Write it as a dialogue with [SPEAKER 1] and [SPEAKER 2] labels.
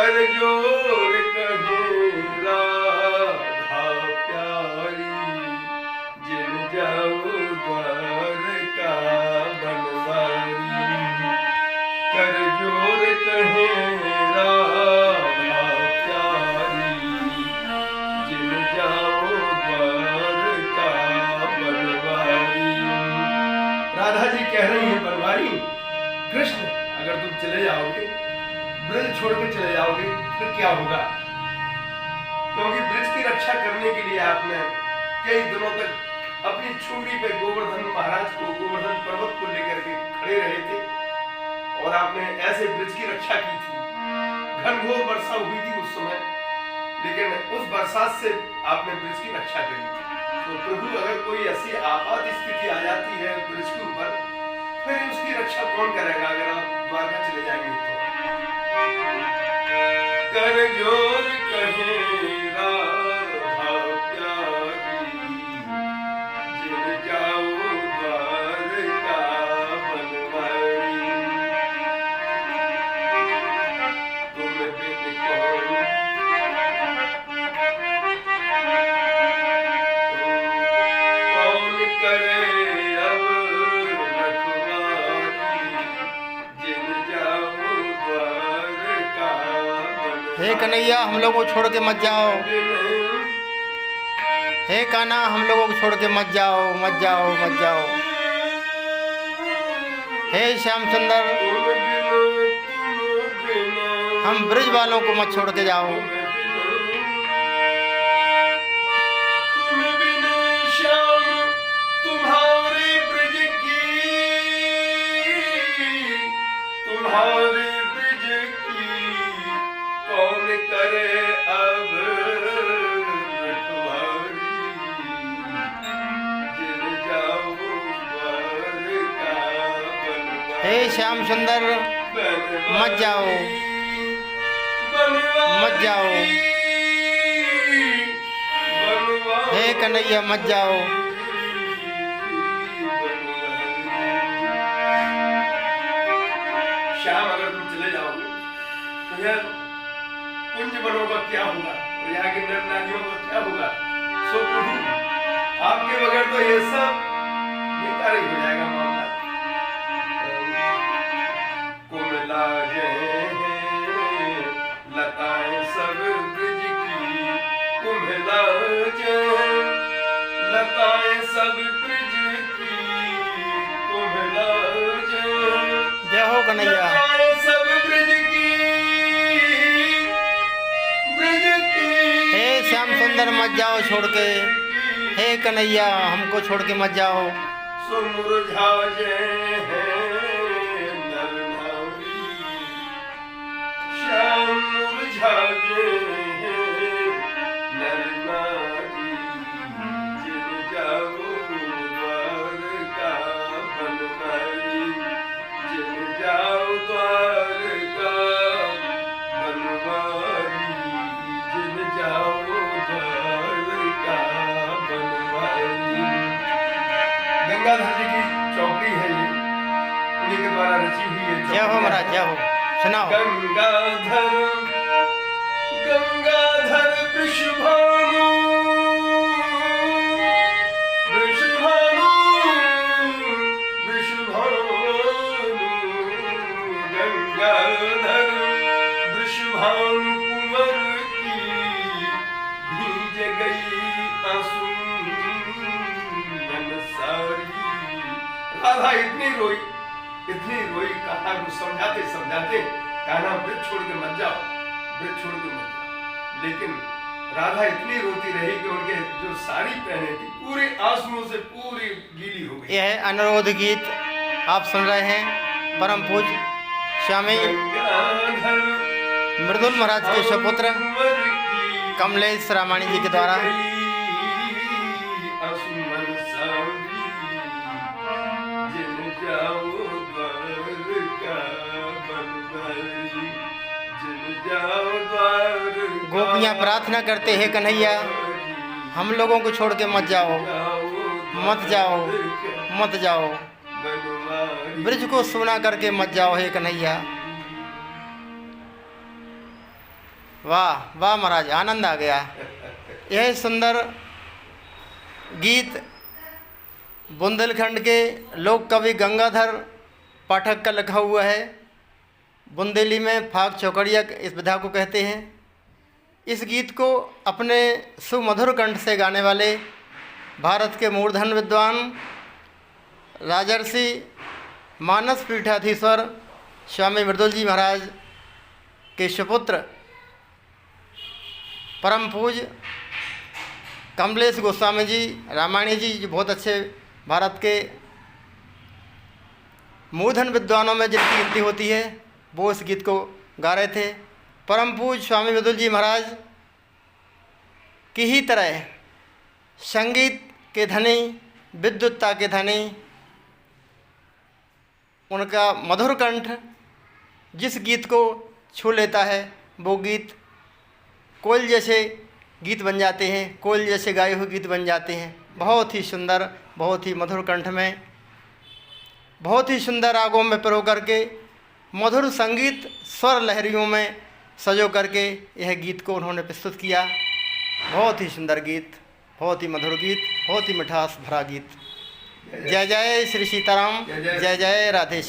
[SPEAKER 1] कर जोर कहे राधा प्यारी, जिन जाओ द्वारका बनवारी। कर जोर कहे राधा प्यारी, जिन जाओ द्वारका बनवारी। राधा जी कह रही है बनवारी, कृष्ण अगर तुम चले जाओगे, ब्रज छोड़ के चले जाओगे, फिर क्या होगा? क्योंकि ब्रज की रक्षा करने के लिए आपने कई दिनों तक अपनी छुरी पे गोवर्धन महाराज को, गोवर्धन पर्वत को लेकर के खड़े रहे थे और आपने ऐसे ब्रज की रक्षा की थी। घनघोर वर्षा हुई थी उस समय, लेकिन उस बरसात से आपने ब्रज की रक्षा करी थी। तो प्रभु अगर कोई ऐसी आपात स्थिति आ जाती है ब्रज के ऊपर, फिर उसकी रक्षा कौन करेगा अगर आप द्वारका चले जाएंगे तो? कर जोर कहे राधा प्यारी, जिन जाओ द्वारका बनवारी। तुम बिन कौन करे अब रखवारी, जिन जाओ द्वारका बनवारी।
[SPEAKER 2] हे कन्हैया हम लोगों को छोड़ के मत जाओ, हे कान्हा हम लोगों को छोड़ के मत जाओ, मत जाओ, मत जाओ। हे श्याम सुंदर हम ब्रज वालों को मत छोड़ के जाओ।
[SPEAKER 1] तुम्हारे ब्रज की कौन करे अब रखवारी, जिन जाओ द्वारका बनवारी।
[SPEAKER 2] हे श्याम सुंदर मत जाओ, मत जाओ। हे कन्हैया मत जाओ।
[SPEAKER 1] श्याम अगर तुम चले जाओगे तो यह कुंज बनों का क्या होगा और यहाँ के नर नारियों का क्या होगा? सो प्रभु आपके बगैर तो ये सब बेकार ही हो जाएगा मामला। कुमला लताएं सब ब्रज की, कुम्हला लताएं सब ब्रज की, कुम्हला
[SPEAKER 2] जय हो कन्हैया।
[SPEAKER 1] सब ब्रज की, ब्रज की।
[SPEAKER 2] हे श्याम सुंदर मत जाओ छोड़ के, हे कन्हैया हमको छोड़ के मत जाओ।
[SPEAKER 1] सुमुरझा नर नारी, श्याम मुरझा नर नारी, जिन जाओ द्वारका बनवारी, जिन जाओ द्वारका बनवारी, जिन जाओ द्वारका बनवारी। गंगाधर जी की चौकड़ी है ये, उन्हीं के द्वारा रची हुई है।
[SPEAKER 2] जय हो महाराज, जय हो। सुनाओ।
[SPEAKER 1] गंगाधर गंगाधर वृषभानु, वृषभानु, वृषभानु, गंगाधर वृषभानु कुंवर की भीज गई आंसू मन सारी। राधा इतनी रोई, इतनी रोई, कहा समझाते समझाते कहना ब्रज छोड़ के मत जाओ, ब्रज छोड़ के मत जाओ। लेकिन राधा इतनी रोती रही कि उनके जो साड़ी पहने थी पूरे आंसुओं से पूरी गीली हो गई।
[SPEAKER 2] यह है अनुरोध गीत आप सुन रहे हैं परम पूज्य स्वामी मृदुल महाराज के सुपुत्र कमलेश रामाणी जी के द्वारा। गोपियाँ प्रार्थना करते हैं कन्हैया हम लोगों को छोड़ के मत जाओ, मत जाओ, मत जाओ, ब्रज को सुना करके मत जाओ हे कन्हैया। वाह वाह महाराज, आनंद आ गया। यह सुंदर गीत बुंदेलखंड के लोक कवि गंगाधर पाठक का लिखा हुआ है। बुंदेली में फाग चौकड़िया इस विधा को कहते हैं। इस गीत को अपने सुमधुर कंठ से गाने वाले भारत के मूर्धन विद्वान राजर्षि मानस पीठाधीश्वर स्वामी मृदुल जी महाराज के सुपुत्र परम पूज्य कमलेश गोस्वामी जी रामायणी जी, जो बहुत अच्छे भारत के मूर्धन विद्वानों में जिनकी गिनती होती है, वो इस गीत को गा रहे थे। परम पूज्य स्वामी मृदुल जी महाराज की ही तरह संगीत के धनी, विद्वत्ता के धनी, उनका मधुर कंठ जिस गीत को छू लेता है वो गीत कोयल जैसे गीत बन जाते हैं, कोयल जैसे गाए हुए गीत बन जाते हैं। बहुत ही सुंदर, बहुत ही मधुर कंठ में, बहुत ही सुंदर रागों में पिरो करके, मधुर संगीत स्वर लहरियों में सजो करके यह गीत को उन्होंने प्रस्तुत किया। बहुत ही सुंदर गीत, बहुत ही मधुर गीत, बहुत ही मिठास भरा गीत। जय जय श्री सीताराम, जय जय राधे।